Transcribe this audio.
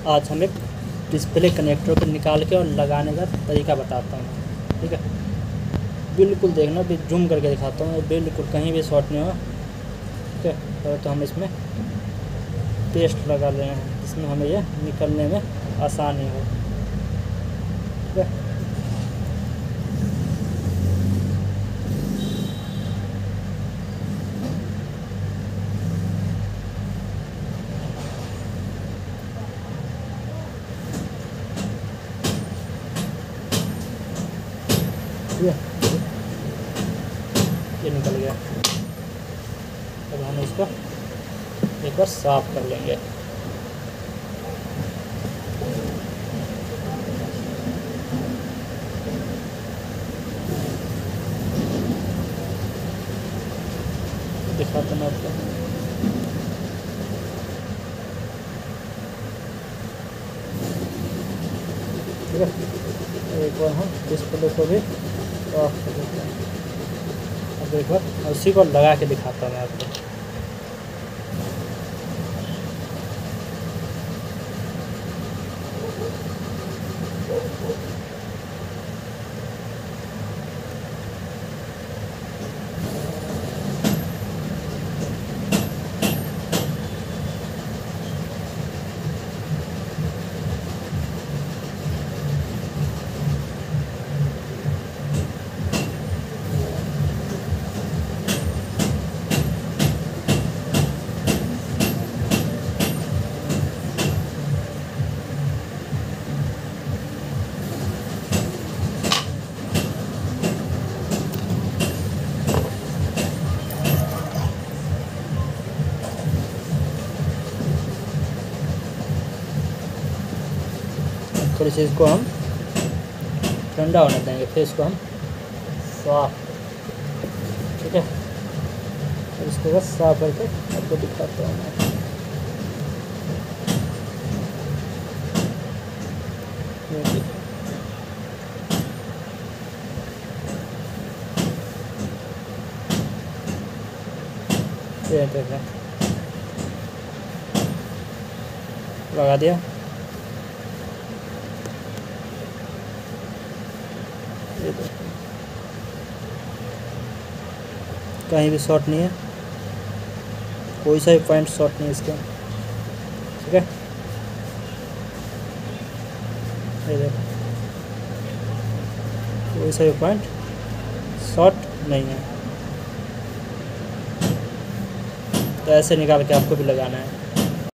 आज हम एक डिस्प्ले कनेक्टर को निकाल के और लगाने का तरीका बताता हूँ। ठीक है, बिल्कुल देखना, भी जूम करके दिखाता हूँ, बिल्कुल कहीं भी शॉर्ट नहीं होगा। ठीक है, तो हम इसमें पेस्ट लगा रहे हैं जिसमें हमें ये निकलने में आसानी हो। ठीक है, ये निकल गया। अब हम इसको एक बार साफ कर लेंगे। दिखाते हैं आपको। ठीक है, एक बार हम डिस्प्ले को भी ऑफ कर देते हैं। अब एक बार उसी को लगा के दिखाता हूँ मैं आपको। थोड़ी सी इसको हम ठंडा होने देंगे, फिर इसको हम साफ। ठीक है, और इसको बस साफ करके आपको दिखाता हूँ मैं। ये देखें, लगा दिया। कहीं भी शॉर्ट नहीं है, कोई सा भी पॉइंट शॉर्ट नहीं है इसके। ठीक है, ये देखो, कोई सा भी पॉइंट शॉर्ट नहीं है। तो ऐसे निकाल के आपको भी लगाना है।